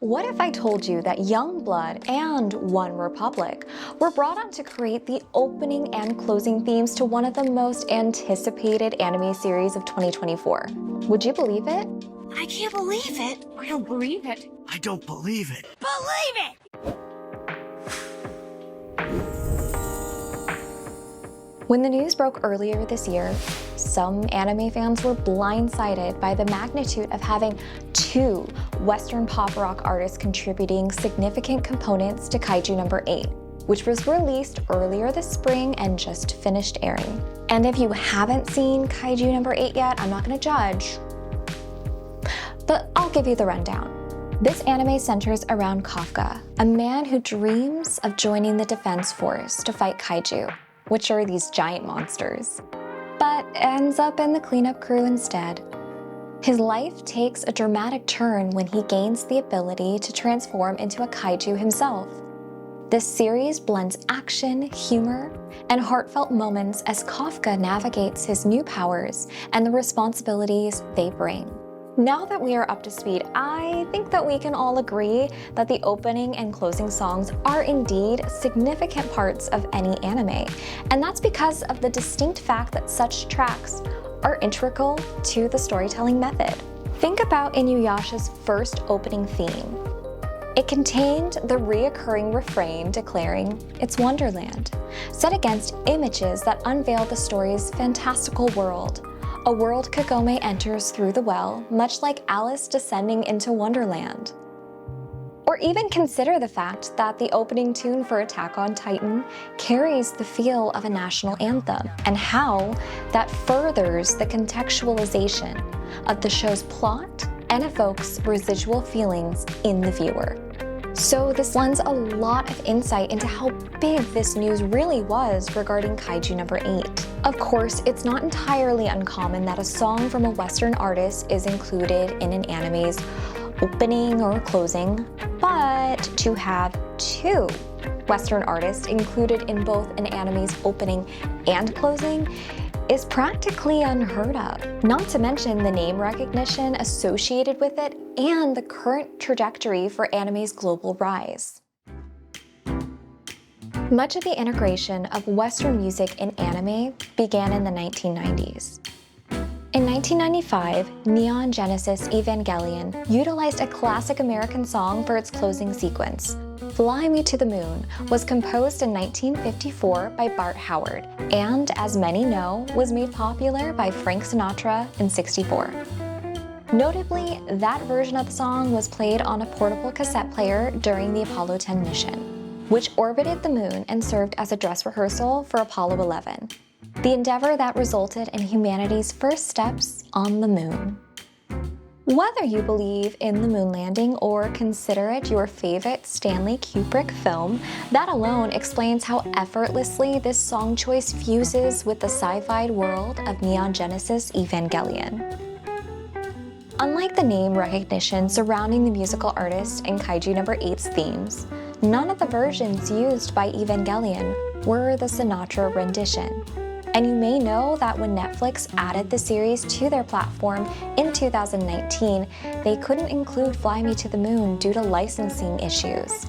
What if I told you that YungBlud and OneRepublic were brought on to create the opening and closing themes to one of the most anticipated anime series of 2024? Would you believe it? I can't believe it. I don't believe it. I don't believe it. Believe it! When the news broke earlier this year, some anime fans were blindsided by the magnitude of having two Western pop rock artists contributing significant components to Kaiju No. 8, which was released earlier this spring and just finished airing. And if you haven't seen Kaiju No. 8 yet, I'm not gonna judge, but I'll give you the rundown. This anime centers around Kafka, a man who dreams of joining the defense force to fight kaiju, which are these giant monsters, but ends up in the cleanup crew instead. His life takes a dramatic turn when he gains the ability to transform into a kaiju himself. This series blends action, humor, and heartfelt moments as Kafka navigates his new powers and the responsibilities they bring. Now that we are up to speed, I think that we can all agree that the opening and closing songs are indeed significant parts of any anime, and that's because of the distinct fact that such tracks are integral to the storytelling method. Think about Inuyasha's first opening theme. It contained the reoccurring refrain declaring it's Wonderland, set against images that unveil the story's fantastical world. A world Kagome enters through the well, much like Alice descending into Wonderland. Or even consider the fact that the opening tune for Attack on Titan carries the feel of a national anthem, and how that furthers the contextualization of the show's plot and evokes residual feelings in the viewer. So this lends a lot of insight into how big this news really was regarding Kaiju No. 8. Of course, it's not entirely uncommon that a song from a Western artist is included in an anime's opening or closing, but to have two Western artists included in both an anime's opening and closing is practically unheard of, not to mention the name recognition associated with it and the current trajectory for anime's global rise. Much of the integration of Western music in anime began in the 1990s. In 1995, Neon Genesis Evangelion utilized a classic American song for its closing sequence. Fly Me to the Moon was composed in 1954 by Bart Howard, and as many know, was made popular by Frank Sinatra in '64. Notably, that version of the song was played on a portable cassette player during the Apollo 10 mission, which orbited the moon and served as a dress rehearsal for Apollo 11, the endeavor that resulted in humanity's first steps on the moon. Whether you believe in the moon landing or consider it your favorite Stanley Kubrick film, that alone explains how effortlessly this song choice fuses with the sci-fi world of Neon Genesis Evangelion. Unlike the name recognition surrounding the musical artist in Kaiju No. 8's themes, none of the versions used by Evangelion were the Sinatra rendition. And you may know that when Netflix added the series to their platform in 2019, they couldn't include Fly Me to the Moon due to licensing issues.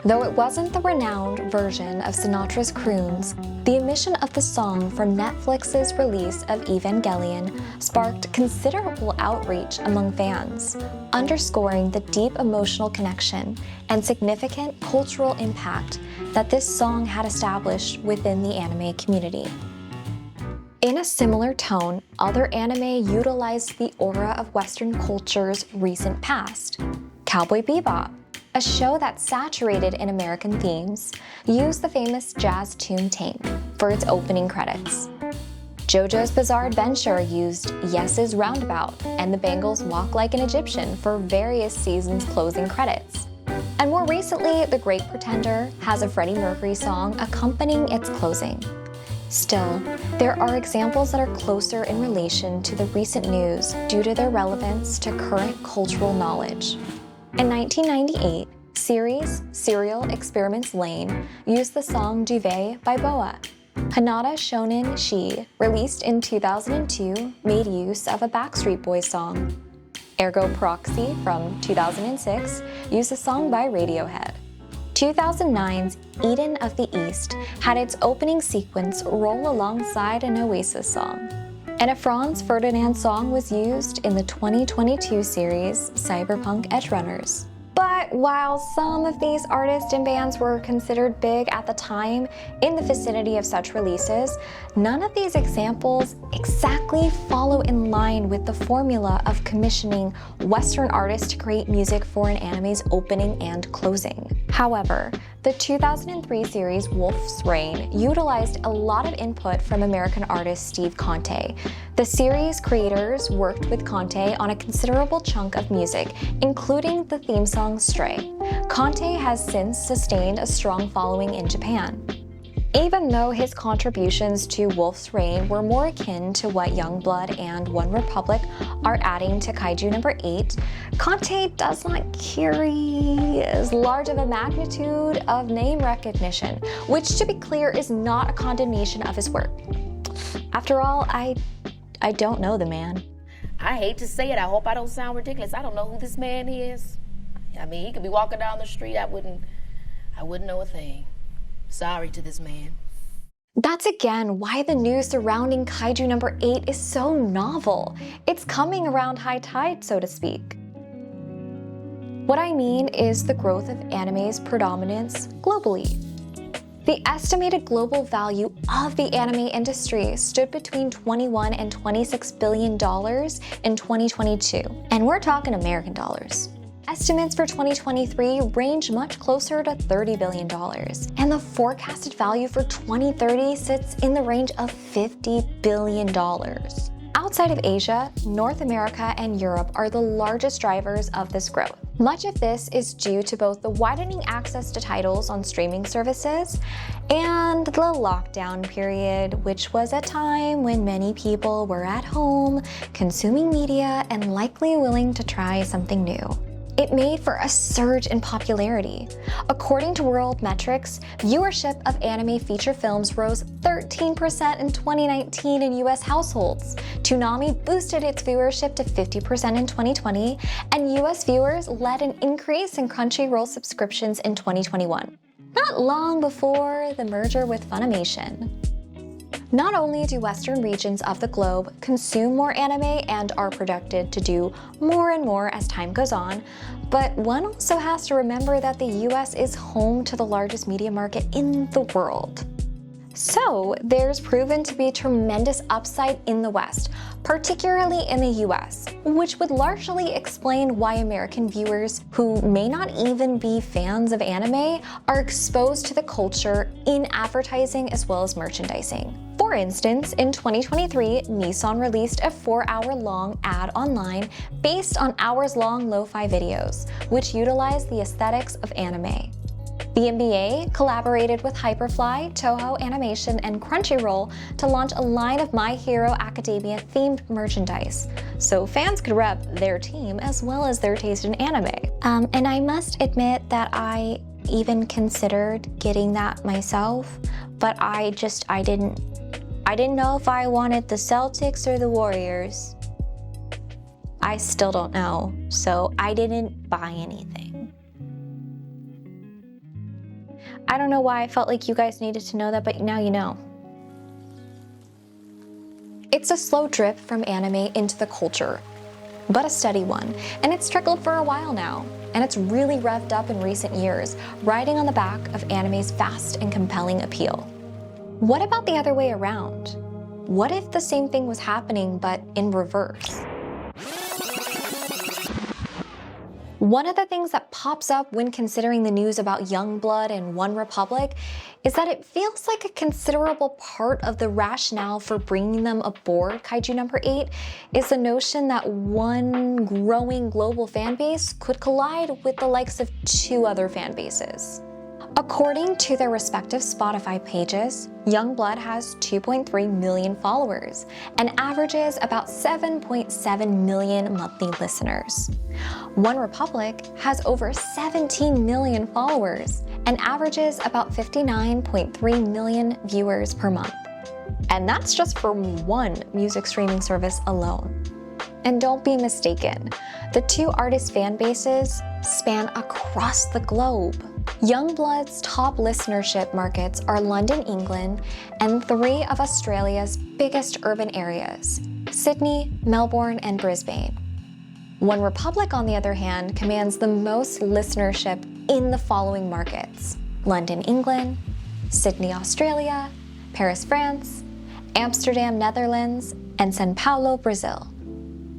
Though it wasn't the renowned version of Sinatra's croons, the omission of the song from Netflix's release of Evangelion sparked considerable outreach among fans, underscoring the deep emotional connection and significant cultural impact that this song had established within the anime community. In a similar tone, other anime utilized the aura of Western culture's recent past. Cowboy Bebop, a show that saturated in American themes, used the famous jazz tune Tank for its opening credits. JoJo's Bizarre Adventure used Yes's Roundabout and the Bangles' Walk Like an Egyptian for various seasons' closing credits. And more recently, The Great Pretender has a Freddie Mercury song accompanying its closing. Still, there are examples that are closer in relation to the recent news due to their relevance to current cultural knowledge. In 1998, series Serial Experiments Lain used the song Duvet by Boa. Hanada Shonen Shi, released in 2002, made use of a Backstreet Boys song. Ergo Proxy from 2006 used a song by Radiohead. 2009's Eden of the East had its opening sequence roll alongside an Oasis song. And a Franz Ferdinand song was used in the 2022 series Cyberpunk Edgerunners. But while some of these artists and bands were considered big at the time in the vicinity of such releases, none of these examples exactly follow in line with the formula of commissioning Western artists to create music for an anime's opening and closing. However, the 2003 series Wolf's Rain utilized a lot of input from American artist Steve Conte. The series creators worked with Conte on a considerable chunk of music, including the theme song Stray. Conte has since sustained a strong following in Japan. Even though his contributions to Wolf's Rain were more akin to what YungBlud and OneRepublic are adding to Kaiju No. 8, Conte does not carry as large of a magnitude of name recognition, which, to be clear, is not a condemnation of his work. After all, I don't know the man. I hate to say it, I hope I don't sound ridiculous. I don't know who this man is. I mean, he could be walking down the street, I wouldn't know a thing. Sorry to this man. That's again why the news surrounding Kaiju No. 8 is so novel. It's coming around high tide, so to speak. What I mean is the growth of anime's predominance globally. The estimated global value of the anime industry stood between $21 and $26 billion in 2022, and we're talking American dollars. Estimates for 2023 range much closer to $30 billion, and the forecasted value for 2030 sits in the range of $50 billion. Outside of Asia, North America and Europe are the largest drivers of this growth. Much of this is due to both the widening access to titles on streaming services and the lockdown period, which was a time when many people were at home, consuming media, and likely willing to try something new. It made for a surge in popularity. According to World Metrics, viewership of anime feature films rose 13% in 2019 in US households. Toonami boosted its viewership to 50% in 2020, and US viewers led an increase in Crunchyroll subscriptions in 2021. Not long before the merger with Funimation. Not only do Western regions of the globe consume more anime and are projected to do more and more as time goes on, but one also has to remember that the US is home to the largest media market in the world. So there's proven to be tremendous upside in the West, particularly in the US, which would largely explain why American viewers who may not even be fans of anime are exposed to the culture in advertising as well as merchandising. For instance, in 2023, Nissan released a 4-hour-long ad online based on hours-long lo-fi videos, which utilize the aesthetics of anime. The NBA collaborated with Hyperfly, Toho Animation, and Crunchyroll to launch a line of My Hero Academia-themed merchandise, so fans could rep their team as well as their taste in anime. And I must admit that I even considered getting that myself, but I didn't know if I wanted the Celtics or the Warriors. I still don't know, so I didn't buy anything. I don't know why I felt like you guys needed to know that, but now you know. It's a slow drip from anime into the culture, but a steady one, and it's trickled for a while now, and it's really revved up in recent years, riding on the back of anime's vast and compelling appeal. What about the other way around? What if the same thing was happening, but in reverse? One of the things that pops up when considering the news about YungBlud and OneRepublic is that it feels like a considerable part of the rationale for bringing them aboard Kaiju No. 8 is the notion that one growing global fanbase could collide with the likes of two other fanbases. According to their respective Spotify pages, YungBlud has 2.3 million followers and averages about 7.7 million monthly listeners. OneRepublic has over 17 million followers and averages about 59.3 million viewers per month. And that's just for one music streaming service alone. And don't be mistaken, the two artists' fan bases span across the globe. YungBlud's top listenership markets are London, England, and 3 of Australia's biggest urban areas, Sydney, Melbourne, and Brisbane. OneRepublic, on the other hand, commands the most listenership in the following markets: London, England, Sydney, Australia, Paris, France, Amsterdam, Netherlands, and São Paulo, Brazil.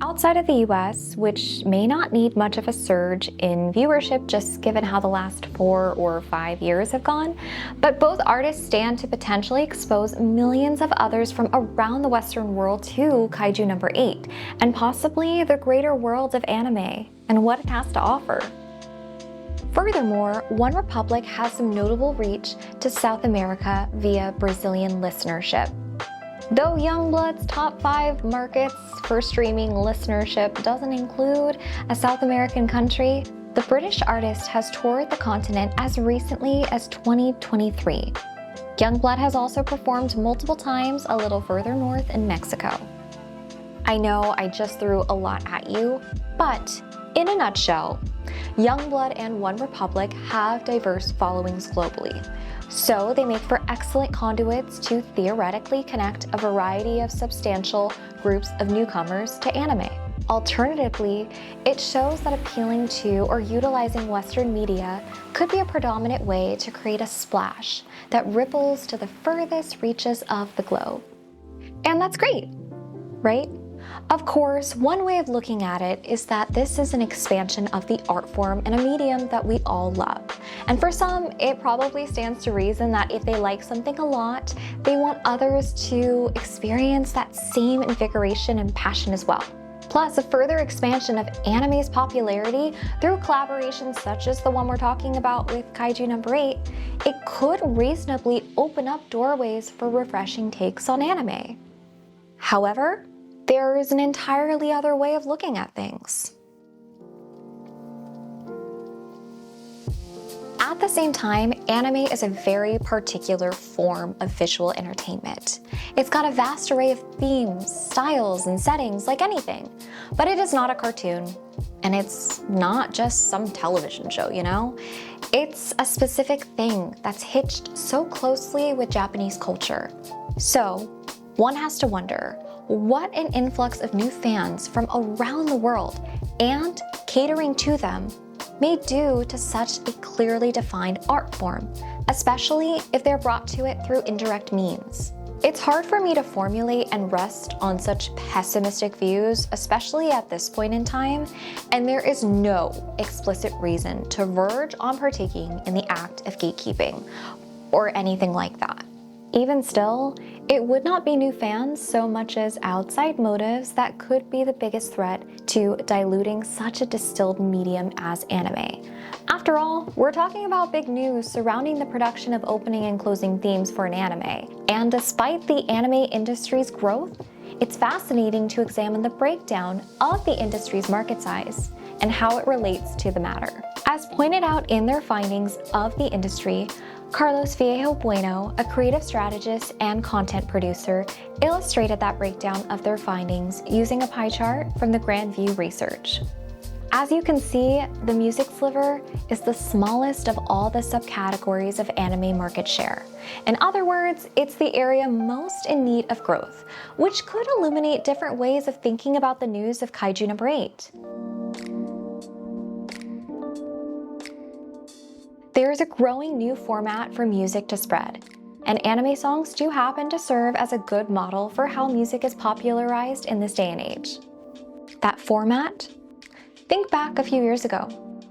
Outside of the US, which may not need much of a surge in viewership just given how the last 4 or 5 years have gone, but both artists stand to potentially expose millions of others from around the Western world to Kaiju No. 8, and possibly the greater world of anime and what it has to offer. Furthermore, OneRepublic has some notable reach to South America via Brazilian listenership. Though YungBlud's top 5 markets for streaming listenership doesn't include a South American country, the British artist has toured the continent as recently as 2023. YungBlud has also performed multiple times a little further north in Mexico. I know I just threw a lot at you, but in a nutshell, YungBlud and OneRepublic have diverse followings globally, so they make for excellent conduits to theoretically connect a variety of substantial groups of newcomers to anime. Alternatively, it shows that appealing to or utilizing Western media could be a predominant way to create a splash that ripples to the furthest reaches of the globe. And that's great, right? Of course, one way of looking at it is that this is an expansion of the art form in a medium that we all love. And for some, it probably stands to reason that if they like something a lot, they want others to experience that same invigoration and passion as well. Plus, a further expansion of anime's popularity through collaborations such as the one we're talking about with Kaiju No. 8, it could reasonably open up doorways for refreshing takes on anime. However, there is an entirely other way of looking at things. At the same time, anime is a very particular form of visual entertainment. It's got a vast array of themes, styles, and settings like anything, but it is not a cartoon, and it's not just some television show, you know? It's a specific thing that's hitched so closely with Japanese culture. So, one has to wonder, what an influx of new fans from around the world and catering to them may do to such a clearly defined art form, especially if they're brought to it through indirect means. It's hard for me to formulate and rest on such pessimistic views, especially at this point in time, and there is no explicit reason to verge on partaking in the act of gatekeeping or anything like that. Even still, it would not be new fans so much as outside motives that could be the biggest threat to diluting such a distilled medium as anime. After all, we're talking about big news surrounding the production of opening and closing themes for an anime, and despite the anime industry's growth, it's fascinating to examine the breakdown of the industry's market size and how it relates to the matter. As pointed out in their findings of the industry, Carlos Viejo Bueno, a creative strategist and content producer, illustrated that breakdown of their findings using a pie chart from the Grand View research. As you can see, the music sliver is the smallest of all the subcategories of anime market share. In other words, it's the area most in need of growth, which could illuminate different ways of thinking about the news of Kaiju No. 8. There is a growing new format for music to spread, and anime songs do happen to serve as a good model for how music is popularized in this day and age. That format? Think back a few years ago.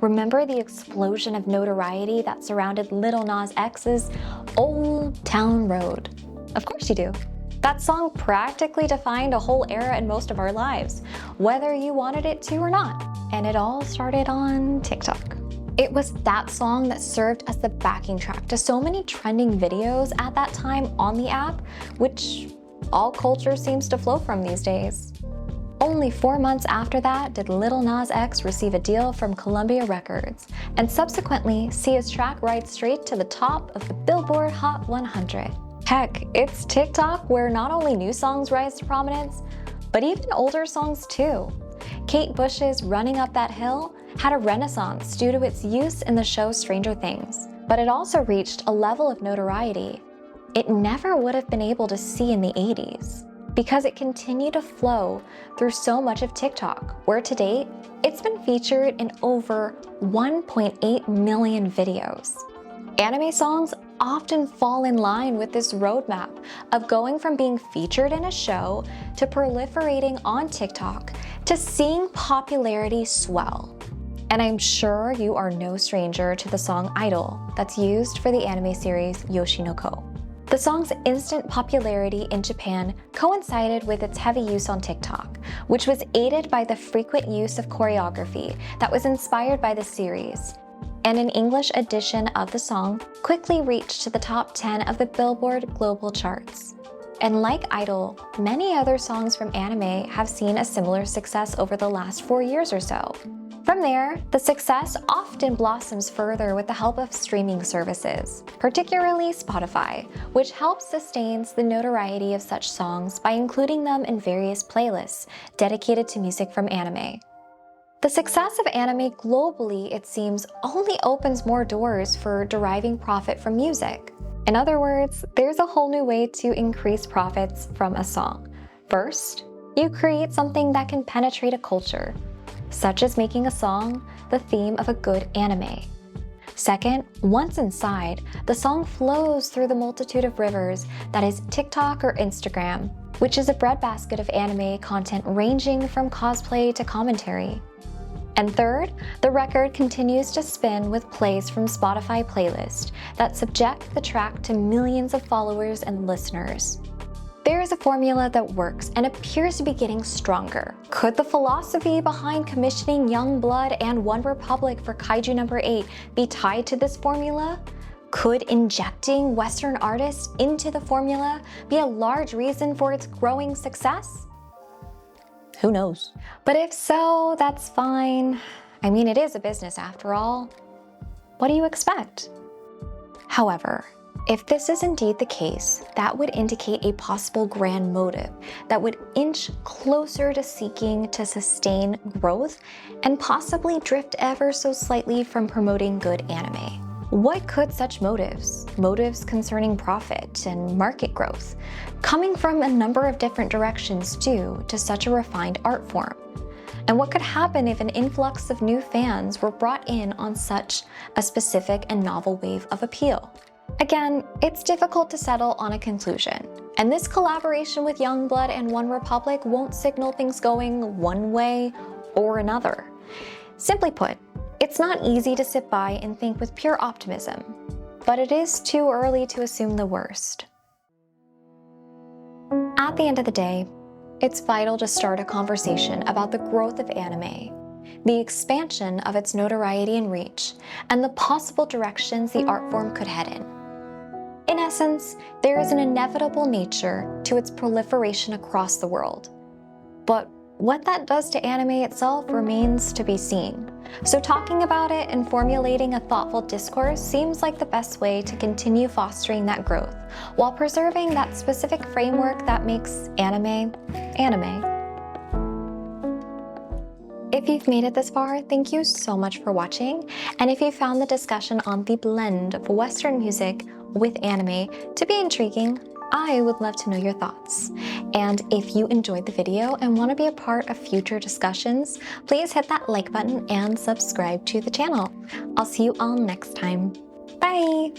Remember the explosion of notoriety that surrounded Lil Nas X's Old Town Road? Of course you do. That song practically defined a whole era in most of our lives, whether you wanted it to or not, and it all started on TikTok. It was that song that served as the backing track to so many trending videos at that time on the app, which all culture seems to flow from these days. Only 4 months after that did Lil Nas X receive a deal from Columbia Records, and subsequently see his track ride straight to the top of the Billboard Hot 100. Heck, it's TikTok where not only new songs rise to prominence, but even older songs too. Kate Bush's Running Up That Hill had a renaissance due to its use in the show Stranger Things, but it also reached a level of notoriety it never would have been able to see in the 80s, because it continued to flow through so much of TikTok, where to date, it's been featured in over 1.8 million videos. Anime songs often fall in line with this roadmap of going from being featured in a show to proliferating on TikTok to seeing popularity swell. And I'm sure you are no stranger to the song Idol that's used for the anime series Yoshi no Ko. The song's instant popularity in Japan coincided with its heavy use on TikTok, which was aided by the frequent use of choreography that was inspired by the series. And an English edition of the song quickly reached to the top 10 of the Billboard global charts. And like Idol, many other songs from anime have seen a similar success over the last 4 years or so. From there, the success often blossoms further with the help of streaming services, particularly Spotify, which helps sustains the notoriety of such songs by including them in various playlists dedicated to music from anime. The success of anime globally, it seems, only opens more doors for deriving profit from music. In other words, there's a whole new way to increase profits from a song. First, you create something that can penetrate a culture, such as making a song the theme of a good anime. Second, once inside, the song flows through the multitude of rivers that is TikTok or Instagram, which is a breadbasket of anime content ranging from cosplay to commentary. And third, the record continues to spin with plays from Spotify playlists that subject the track to millions of followers and listeners. There is a formula that works and appears to be getting stronger. Could the philosophy behind commissioning YungBlud and OneRepublic for Kaiju No. 8 be tied to this formula? Could injecting Western artists into the formula be a large reason for its growing success? Who knows? But if so, that's fine. I mean, it is a business after all. What do you expect? However, if this is indeed the case, that would indicate a possible grand motive that would inch closer to seeking to sustain growth and possibly drift ever so slightly from promoting good anime. What could such motives concerning profit and market growth, coming from a number of different directions due to such a refined art form? And what could happen if an influx of new fans were brought in on such a specific and novel wave of appeal? Again, it's difficult to settle on a conclusion, and this collaboration with YungBlud and OneRepublic won't signal things going one way or another. Simply put, it's not easy to sit by and think with pure optimism, but it is too early to assume the worst. At the end of the day, it's vital to start a conversation about the growth of anime, the expansion of its notoriety and reach, and the possible directions the art form could head in. In essence, there is an inevitable nature to its proliferation across the world. But what that does to anime itself remains to be seen. So talking about it and formulating a thoughtful discourse seems like the best way to continue fostering that growth, while preserving that specific framework that makes anime, anime. If you've made it this far, thank you so much for watching. And if you found the discussion on the blend of Western music with anime to be intriguing, I would love to know your thoughts. And if you enjoyed the video and want to be a part of future discussions, please hit that like button and subscribe to the channel. I'll see you all next time. Bye!